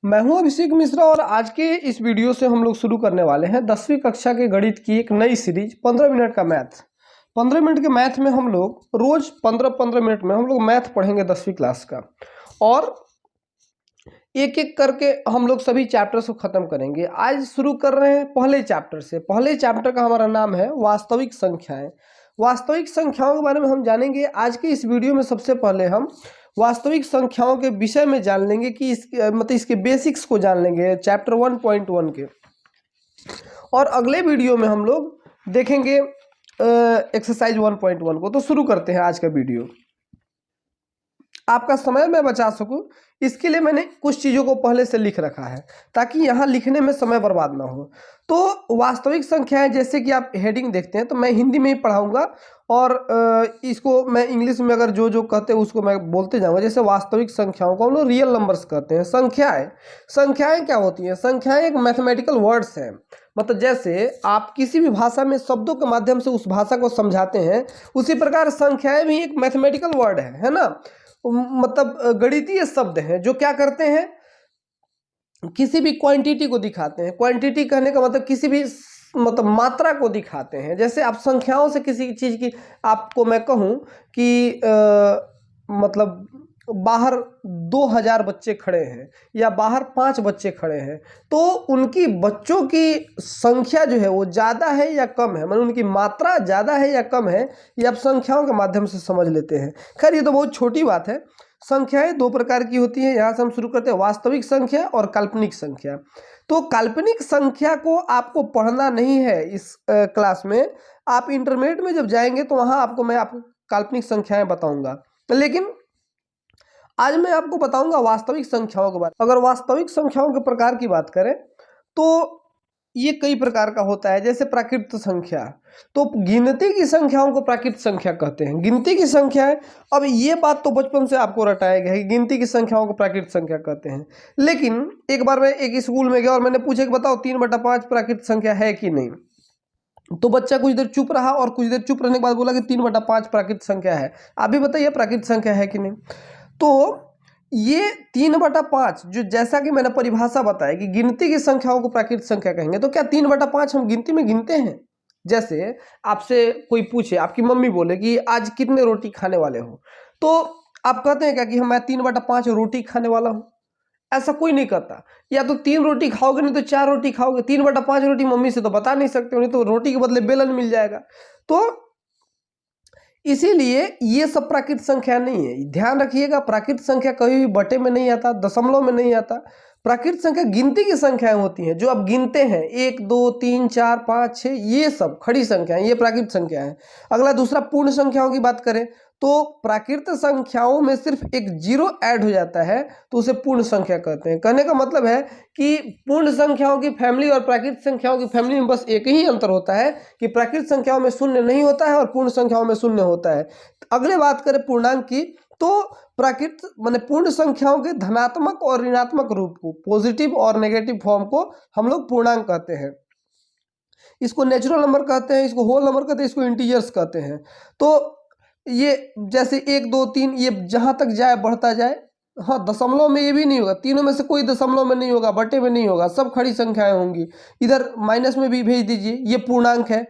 मैं हूं अभिषेक मिश्रा और आज के इस वीडियो से हम लोग शुरू करने वाले हैं 10वीं कक्षा के गणित की एक नई सीरीज 15 मिनट का मैथ। 15 मिनट के मैथ में हम लोग रोज 15-15 मिनट में हम लोग मैथ पढ़ेंगे 10वीं क्लास का, और एक एक करके हम लोग सभी चैप्टर्स को खत्म करेंगे। आज शुरू कर रहे हैं पहले चैप्टर से। पहले चैप्टर का हमारा नाम है वास्तविक संख्याएं। वास्तविक संख्याओं के बारे में हम जानेंगे आज के इस वीडियो में। सबसे पहले हम वास्तविक संख्याओं के विषय में जान लेंगे कि इसके बेसिक्स को जान लेंगे चैप्टर 1.1 के, और अगले वीडियो में हम लोग देखेंगे एक्सरसाइज 1.1 को। तो शुरू करते हैं आज का वीडियो। आपका समय मैं बचा सकूं इसके लिए मैंने कुछ चीज़ों को पहले से लिख रखा है ताकि यहाँ लिखने में समय बर्बाद ना हो। तो वास्तविक संख्याएं, जैसे कि आप हेडिंग देखते हैं, तो मैं हिंदी में ही पढ़ाऊंगा और इसको मैं इंग्लिश में अगर जो जो कहते हैं उसको मैं बोलते जाऊंगा। जैसे वास्तविक संख्याओं को हम लोग रियल नंबर्स कहते हैं। संख्याएं क्या होती हैं? संख्याएं एक मैथमेटिकल वर्ड्स हैं। मतलब जैसे आप किसी भी भाषा में शब्दों के माध्यम से उस भाषा को समझाते हैं, उसी प्रकार संख्याएं भी एक मैथमेटिकल वर्ड है ना। मतलब गणितीय शब्द हैं जो क्या करते हैं, किसी भी क्वांटिटी को दिखाते हैं। क्वांटिटी कहने का मतलब किसी भी मात्रा को दिखाते हैं। जैसे आप संख्याओं से किसी चीज़ की, आपको मैं कहूँ कि मतलब बाहर 2000 बच्चे खड़े हैं या बाहर 5 बच्चे खड़े हैं, तो उनकी बच्चों की संख्या जो है वो ज़्यादा है या कम है, मतलब उनकी मात्रा ज़्यादा है या कम है, ये आप संख्याओं के माध्यम से समझ लेते हैं। खैर ये तो बहुत छोटी बात है। संख्याएं दो प्रकार की होती हैं। यहाँ से हम शुरू करते हैं, वास्तविक संख्या और काल्पनिक संख्या। तो काल्पनिक संख्या को आपको पढ़ना नहीं है इस क्लास में। आप इंटरमीडिएट में जब जाएंगे तो वहाँ मैं आपको काल्पनिक संख्याएं बताऊंगा, लेकिन आज मैं आपको बताऊंगा वास्तविक संख्याओं के बारे में। अगर वास्तविक संख्याओं के प्रकार की बात करें तो ये कई प्रकार का होता है। जैसे प्राकृत संख्या, तो गिनती की संख्याओं को प्राकृत संख्या कहते हैं। गिनती की संख्याएं, अब ये बात तो बचपन से आपको रटाया गया है कि गिनती की संख्याओं को प्राकृत संख्या कहते हैं। लेकिन एक बार मैं एक स्कूल में गया और मैंने पूछा कि बताओ 3/5 प्राकृत संख्या है कि नहीं। तो बच्चा कुछ देर चुप रहा और कुछ देर चुप रहने के बाद बोला कि 3/5 प्राकृत संख्या है। आप भी बताइए प्राकृत संख्या है कि नहीं। तो ये 3/5 जो, जैसा कि मैंने परिभाषा बताया कि गिनती की संख्याओं को प्राकृत संख्या कहेंगे, तो क्या 3/5 हम गिनती में गिनते हैं? जैसे आपसे कोई पूछे, आपकी मम्मी बोले कि आज कितने रोटी खाने वाले हो, तो आप कहते हैं क्या कि मैं 3/5 रोटी खाने वाला हूं? ऐसा कोई नहीं करता। या तो 3 रोटी खाओगे, नहीं तो 4 रोटी खाओगे। 3/5 रोटी मम्मी से तो बता नहीं सकते, नहीं तो रोटी के बदले बेलन मिल जाएगा। तो इसीलिए ये सब प्राकृत संख्या नहीं है, ध्यान रखिएगा। प्राकृत संख्या कभी भी बटे में नहीं आता, दशमलव में नहीं आता। प्राकृत संख्या गिनती की संख्याएं होती हैं जो आप गिनते हैं, 1 2 3 4 5 6, ये सब खड़ी संख्याएं, ये प्राकृत संख्या है। अगला दूसरा पूर्ण संख्याओं की बात करें तो प्राकृत संख्याओं में सिर्फ एक जीरो ऐड हो जाता है तो उसे पूर्ण संख्या कहते हैं। कहने का मतलब है कि पूर्ण संख्याओं की फैमिली और प्राकृत संख्याओं की फैमिली में बस एक ही अंतर होता है कि प्राकृत संख्याओं में शून्य नहीं होता है और पूर्ण संख्याओं में शून्य होता है। अगले बात करें पूर्णांक की, तो प्राकृत माने पूर्ण संख्याओं के धनात्मक और ऋणात्मक रूप को, पॉजिटिव और नेगेटिव फॉर्म को हम लोग पूर्णांक कहते हैं। इसको नेचुरल नंबर कहते हैं, इसको होल नंबर कहते हैं, इसको इंटीजर्स कहते हैं। तो ये जैसे 1 2 3 ये जहां तक जाए बढ़ता जाए। हाँ, दशमलव में ये भी नहीं होगा, तीनों में से कोई दशमलव में नहीं होगा, बटे में नहीं होगा, सब खड़ी संख्याएं होंगी। इधर माइनस में भी भेज दीजिए, ये पूर्णांक है।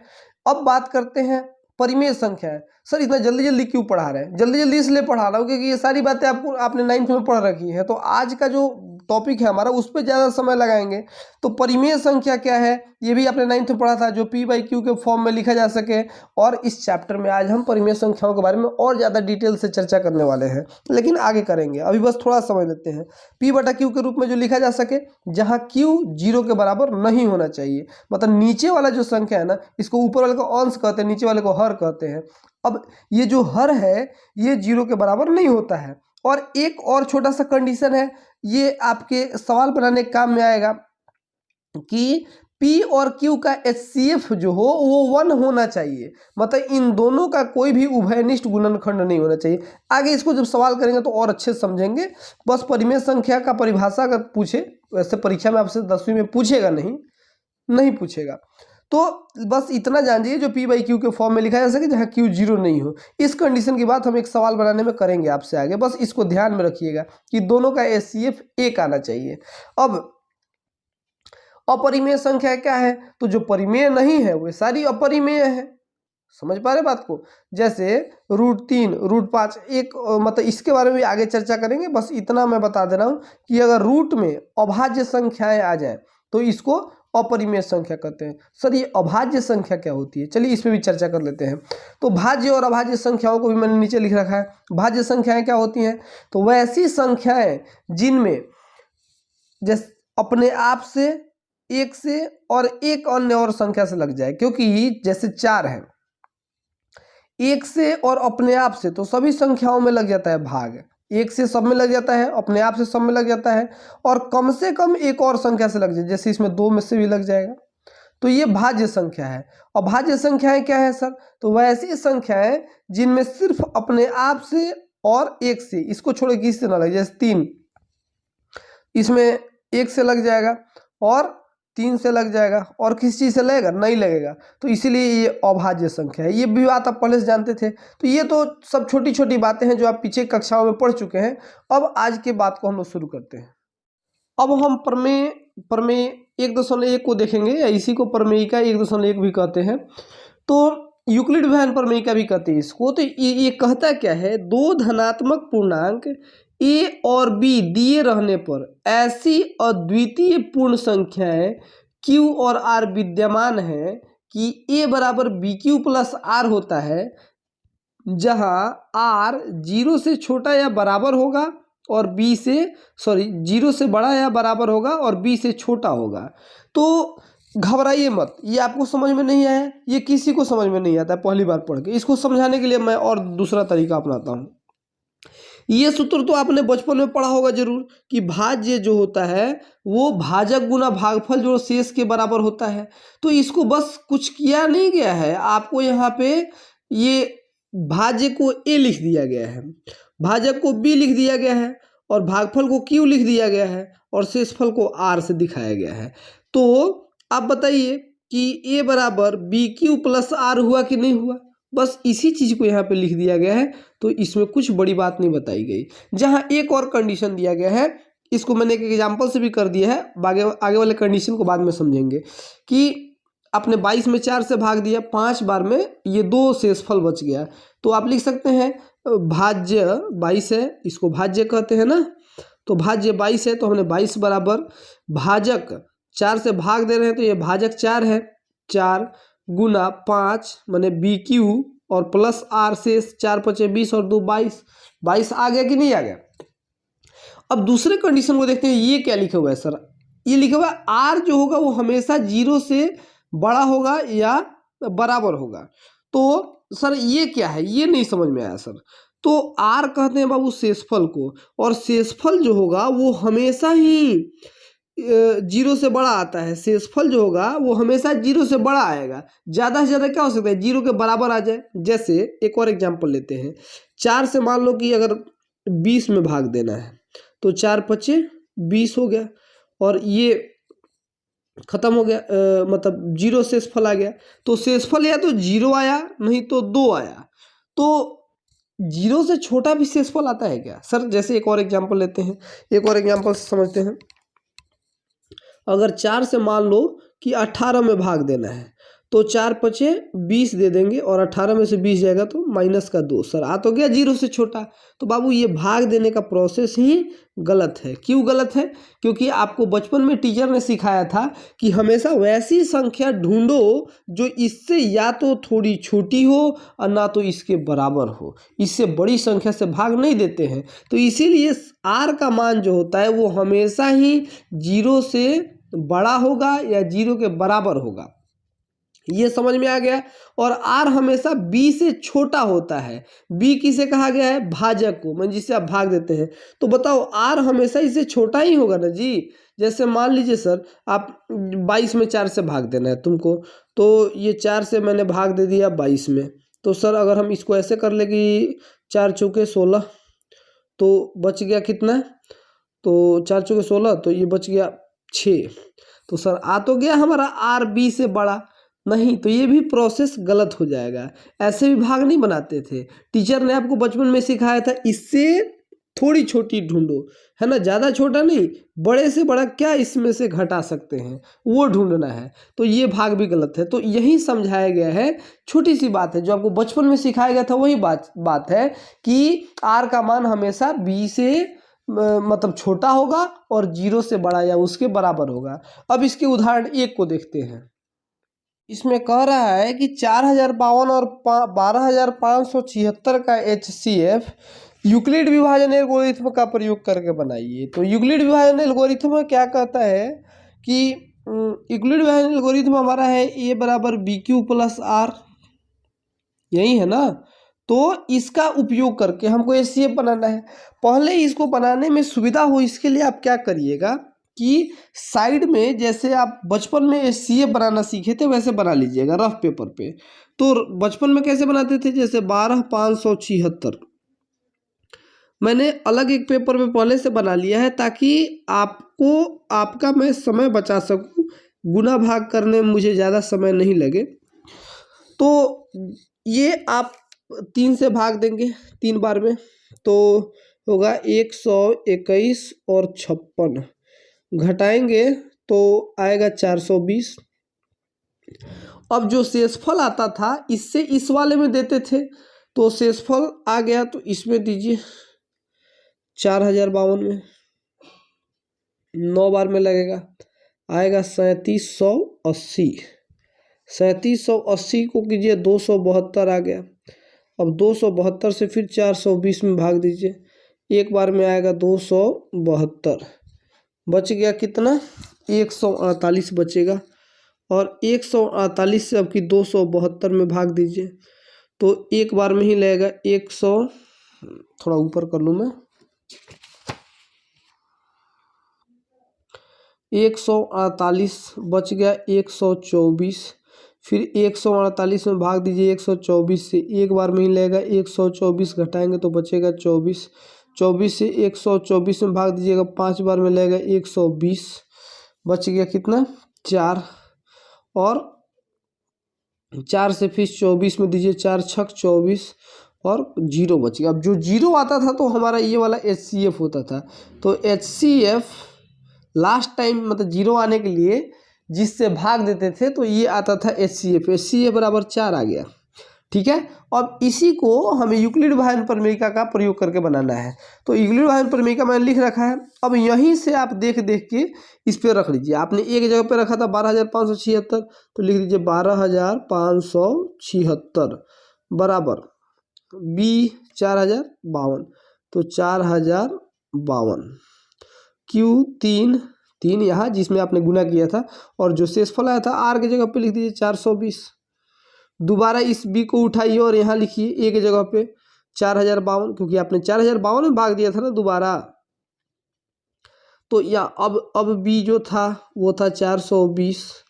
अब बात करते हैं परिमेय संख्या। सर इतना जल्दी जल्दी क्यों पढ़ा रहे हैं? जल्दी जल्दी इसलिए पढ़ा रहा हूँ क्योंकि ये सारी बातें आपने 9th में पढ़ रखी है। तो आज का जो टॉपिक है हमारा उस पर ज़्यादा समय लगाएंगे। तो परिमेय संख्या क्या है ये भी आपने 9th में पढ़ा था, जो P/Q के फॉर्म में लिखा जा सके। और इस चैप्टर में आज हम परिमेय संख्याओं के बारे में और ज़्यादा डिटेल से चर्चा करने वाले हैं, लेकिन आगे करेंगे। अभी बस थोड़ा समझ लेते हैं। P/Q के रूप में जो लिखा जा सके जहाँ Q 0 के बराबर नहीं होना चाहिए। मतलब नीचे वाला जो संख्या है ना, इसको ऊपर वाले को अंश कहते हैं, नीचे वाले को हर कहते हैं। अब ये जो हर है ये 0 के बराबर नहीं होता है। और एक और छोटा सा कंडीशन है, ये आपके सवाल बनाने के काम में आएगा कि P और Q का HCF जो हो वो 1 होना चाहिए। मतलब इन दोनों का कोई भी उभयनिष्ठ गुणनखंड नहीं होना चाहिए। आगे इसको जब सवाल करेंगे तो और अच्छे से समझेंगे। बस परिमेय संख्या का परिभाषा अगर पूछे, वैसे परीक्षा में आपसे 10वीं में पूछेगा नहीं पूछेगा। तो बस इतना जानिए जो पी बाई क्यू के फॉर्म में लिखा जा सके जहाँ क्यू जीरो नहीं हो। इस कंडीशन की बात हम एक सवाल बनाने में करेंगे आपसे आगे, बस इसको ध्यान में रखिएगा कि दोनों का एचसीएफ एक आना चाहिए। अब अपरिमेय संख्या क्या है, तो जो परिमेय नहीं है वे सारी अपरिमेय है। समझ पा रहे बात को? जैसे √3 √5 एक मतलब इसके बारे में भी आगे चर्चा करेंगे, बस इतना मैं बता दे रहा हूँ कि अगर रूट में अभाज्य संख्याएं आ जाए तो इसको अपरिमेय संख्या कहते हैं। सर ये अभाज्य संख्या क्या होती है, चलिए इस पर भी चर्चा कर लेते हैं। तो भाज्य और अभाज्य संख्याओं को भी मैंने नीचे लिख रखा है। भाज्य संख्याएं क्या होती हैं, तो वैसी संख्याएं जिनमें जैसे अपने आप से, एक से और एक अन्य और संख्या से लग जाए, क्योंकि जैसे 4 है, एक से और अपने आप से तो सभी संख्याओं में लग जाता है भाग, एक से सब में लग जाता है, अपने आप से सब में लग जाता है, और कम से कम एक और संख्या से लग जाए, जैसे इसमें 2 में से भी लग जाएगा, तो ये भाज्य संख्या है। और भाज्य संख्याएं क्या है सर, तो वैसी संख्याएं जिनमें सिर्फ अपने आप से और एक से, इसको छोड़े किसी से ना लगे, जैसे 3 इसमें एक से लग जाएगा और 3 से लग जाएगा, और किसी चीज़ से लगेगा नहीं लगेगा, तो इसीलिए ये अभाज्य संख्या है। ये भी बात आप पहले से जानते थे। तो ये तो सब छोटी छोटी बातें हैं जो आप पीछे कक्षाओं में पढ़ चुके हैं। अब आज के बात को हम लोग शुरू करते हैं। अब हम प्रमेय 1.1 को देखेंगे, या इसी को प्रमेयिका 1.1 भी कहते हैं। तो यूक्लिड वैन प्रमेयिका भी कहते हैं इसको। तो ये कहता क्या है, दो धनात्मक पूर्णांक ए और बी दिए रहने पर ऐसी अद्वितीय पूर्ण संख्याएं क्यू और आर विद्यमान है कि ए बराबर बी क्यू प्लस आर होता है, जहां आर 0 से छोटा या बराबर होगा और बी से 0 से बड़ा या बराबर होगा और बी से छोटा होगा। तो घबराइए मत, ये आपको समझ में नहीं आया, ये किसी को समझ में नहीं आता पहली बार पढ़ के। इसको समझाने के लिए मैं और दूसरा तरीका अपनाता हूँ। ये सूत्र तो आपने बचपन में पढ़ा होगा जरूर कि भाज्य जो होता है वो भाजक गुना भागफल जो शेष के बराबर होता है। तो इसको बस कुछ किया नहीं गया है, आपको यहाँ पे ये भाज्य को ए लिख दिया गया है, भाजक को बी लिख दिया गया है, और भागफल को क्यू लिख दिया गया है, और शेषफल को आर से दिखाया गया है। तो आप बताइए कि ए बराबर बी क्यू प्लस आर हुआ कि नहीं हुआ? बस इसी चीज़ को यहाँ पे लिख दिया गया है। तो इसमें कुछ बड़ी बात नहीं बताई गई। जहाँ एक और कंडीशन दिया गया है, इसको मैंने एक एग्जाम्पल से भी कर दिया है, आगे वाले कंडीशन को बाद में समझेंगे। कि आपने 22 में 4 से भाग दिया, 5 बार में ये 2 शेषफल बच गया, तो आप लिख सकते हैं भाज्य 22 है, इसको भाज्य कहते हैं ना। तो भाज्य 22 है, तो हमने 22 बराबर भाजक 4 से भाग दे रहे हैं, तो ये भाजक 4 है, 4 गुना 5 माने बी क्यू और प्लस आर शेष, 4 5 20 और 2 22, 22 आ गया कि नहीं आ गया? अब दूसरे कंडीशन को देखते हैं, ये क्या लिखा हुआ है सर? ये लिखा हुआ है आर जो होगा वो हमेशा 0 से बड़ा होगा या बराबर होगा। तो सर ये क्या है, ये नहीं समझ में आया सर। तो आर कहते हैं बाबू शेषफल को, और शेषफल जो होगा वो हमेशा ही 0 से बड़ा आता है। शेषफल जो होगा वो हमेशा 0 से बड़ा आएगा। ज़्यादा से ज़्यादा क्या हो सकता है, 0 के बराबर आ जाए। जैसे एक और एग्जांपल लेते हैं, 4 से मान लो कि अगर 20 में भाग देना है, तो 4 5 20 हो गया, और ये खत्म हो गया, मतलब 0 शेषफल आ गया। तो शेषफल या तो 0 आया, नहीं तो 2 आया। तो 0 से छोटा भी शेषफल आता है क्या सर? जैसे एक और एग्जांपल लेते हैं, एक और एग्जांपल समझते हैं। अगर 4 से मान लो कि 18 में भाग देना है, तो 4 5 20 दे देंगे, और 18 में से 20 जाएगा तो माइनस का 2। सर आ तो गया 0 से छोटा। तो बाबू ये भाग देने का प्रोसेस ही गलत है। क्यों गलत है? क्योंकि आपको बचपन में टीचर ने सिखाया था कि हमेशा वैसी संख्या ढूंढो जो इससे या तो थोड़ी छोटी हो और ना तो इसके बराबर हो। इससे बड़ी संख्या से भाग नहीं देते हैं। तो इसीलिए आर का मान जो होता है वो हमेशा ही 0 से बड़ा होगा या 0 के बराबर होगा। ये समझ में आ गया। और आर हमेशा बी से छोटा होता है। बी किसे कहा गया है? भाजक को, मतलब जिससे आप भाग देते हैं। तो बताओ आर हमेशा इससे छोटा ही होगा ना जी। जैसे मान लीजिए सर, आप 22 में 4 से भाग देना है तुमको, तो ये 4 से मैंने भाग दे दिया 22 में। तो सर अगर हम इसको ऐसे कर ले कि 4 चौके 16, तो बच गया कितना? तो 4 चौके 16, तो ये बच गया 6। तो सर आ तो गया हमारा आर बी से बड़ा। नहीं, तो ये भी प्रोसेस गलत हो जाएगा। ऐसे भी भाग नहीं बनाते थे। टीचर ने आपको बचपन में सिखाया था इससे थोड़ी छोटी ढूंढो, है ना, ज़्यादा छोटा नहीं, बड़े से बड़ा क्या इसमें से घटा सकते हैं वो ढूंढना है। तो ये भाग भी गलत है। तो यही समझाया गया है, छोटी सी बात है जो आपको बचपन में सिखाया गया था, वही बात है कि आर का मान हमेशा बी से मतलब छोटा होगा और 0 से बड़ा या उसके बराबर होगा। अब इसके उदाहरण 1 को देखते हैं। इसमें कह रहा है कि 4052 और 12576 का HCF यूक्लिड विभाजन एल्गोरिथ्म का प्रयोग करके बनाइए। तो यूक्लिड विभाजन एल्गोरिथ्म क्या कहता है कि यूक्लिड विभाजन एल्गोरिथ्म हमारा है A बराबर BQ प्लस R, यही है ना। तो इसका उपयोग करके हमको HCF बनाना है। पहले इसको बनाने में सुविधा हो इसके लिए आप क्या करिएगा कि साइड में जैसे आप बचपन में HCF बनाना सीखे थे वैसे बना लीजिएगा रफ पेपर पे। तो बचपन में कैसे बनाते थे, जैसे 12576 मैंने अलग एक पेपर में पहले से बना लिया है ताकि आपका मैं समय बचा सकूं, गुना भाग करने में मुझे ज़्यादा समय नहीं लगे। तो ये आप 3 से भाग देंगे 3 बार में, तो होगा 121 और 56, घटाएंगे तो आएगा 420। अब जो शेषफल आता था इससे इस वाले में देते थे, तो शेषफल आ गया तो इसमें दीजिए 4052 में 9 बार में लगेगा, आएगा 3780। 3780 को कीजिए 272 आ गया। अब 272 से फिर 420 में भाग दीजिए, एक बार में आएगा 272, बच गया कितना 148 बचेगा। और 148 से अब की 272 में भाग दीजिए तो एक बार में ही लगेगा 100, थोड़ा ऊपर कर लूँ मैं, 148 बच गया 124, फिर 148 में भाग दीजिए 124 से, एक बार में ही लगेगा 124, घटाएंगे तो बचेगा 24, 24 से 124 में भाग दीजिएगा 5 बार में लगेगा 120, बच गया कितना 4, और 4 से फिर 24 में दीजिए 4 छक 24 और 0 बच गया। अब जो 0 आता था तो हमारा ये वाला HCF होता था। तो HCF लास्ट टाइम मतलब 0 आने के लिए जिससे भाग देते थे तो ये आता था HCF बराबर 4 आ गया। ठीक है, अब इसी को हमें यूक्लिड विभाजन प्रमेयिका का प्रयोग करके बनाना है। तो यूक्लिड विभाजन प्रमेयिका मैंने लिख रखा है। अब यहीं से आप देख के इस पर रख लीजिए। आपने एक जगह पे रखा था 12576, तो लिख दीजिए 12576 बराबर B 4052, तो 4052 Q 3 यहाँ जिसमें आपने गुना किया था, और जो शेषफल आया था R की जगह पे लिख दीजिए 420। दोबारा इस B को उठाइए और यहाँ लिखिए एक जगह पे 4052, क्योंकि आपने 4052 में भाग दिया था ना दोबारा। तो या अब B जो था वो था 420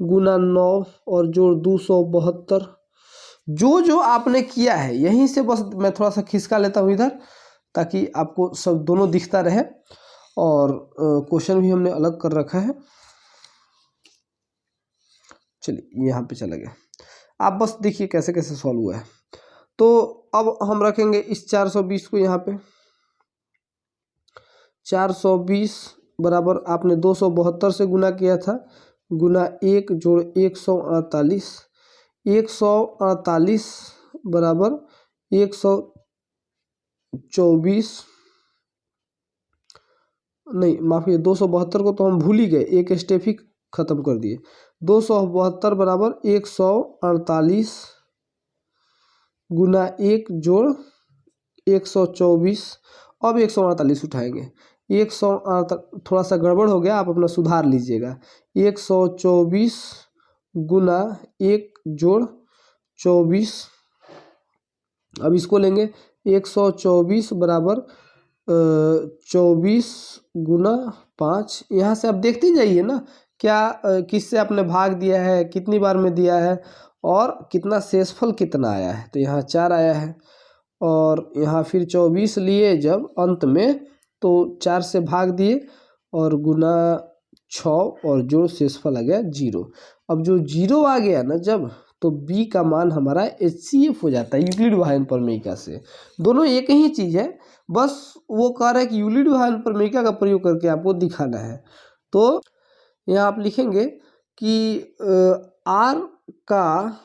गुना 9 और जोड़ 272। जो आपने किया है यहीं से बस मैं थोड़ा सा खिसका लेता हूँ इधर, ताकि आपको सब दोनों दिखता रहे। और क्वेश्चन भी हमने अलग कर रखा है। चलिए यहाँ पे चला गया, आप बस देखिए कैसे कैसे सॉल्व हुआ है। तो अब हम रखेंगे इस 420 को यहाँ पे, 420 बराबर आपने 272 से गुना किया था, गुना 1 जोड़ 148, 148 बराबर 124, नहीं माफ कीजिए 272 को तो हम भूल ही गए, एक स्टेप ही खत्म कर दिए। 272 बराबर 148 गुना 1 जोड़ 124। अब 148 उठाएंगे, 148 थोड़ा सा गड़बड़ हो गया, आप अपना सुधार लीजिएगा। 124 गुना 1 जोड़ 24, अब इसको लेंगे 124 बराबर 24 गुना 5। यहाँ से आप देखते जाइए ना क्या किससे आपने भाग दिया है, कितनी बार में दिया है और कितना शेषफल कितना आया है। तो यहाँ 4 आया है और यहाँ फिर 24 लिए जब अंत में तो 4 से भाग दिए और गुना 6 और जोड़ शेषफल आ गया 0। अब जो 0 आ गया ना जब, तो b का मान हमारा HCF हो जाता है यूक्लिड वाहन प्रमेयिका से। दोनों एक ही चीज़ है, बस वो कह रहा है कि यूक्लिड वाहन प्रमेयिका का प्रयोग करके आपको दिखाना है। तो यहाँ आप लिखेंगे कि R का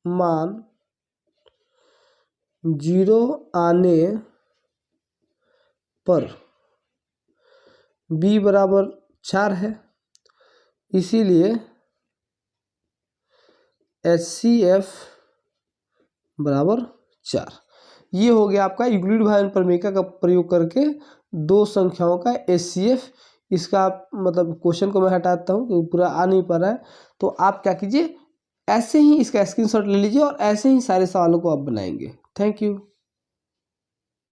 मान 0 आने पर b बराबर 4 है, इसीलिए HCF बराबर 4। ये हो गया आपका यूक्लिड वाहन प्रमेयिका का प्रयोग करके दो संख्याओं का HCF। इसका मतलब क्वेश्चन को मैं हटाता हूँ क्योंकि पूरा आ नहीं पा रहा है। तो आप क्या कीजिए, ऐसे ही इसका स्क्रीनशॉट ले लीजिए और ऐसे ही सारे सवालों को आप बनाएंगे। Thank you.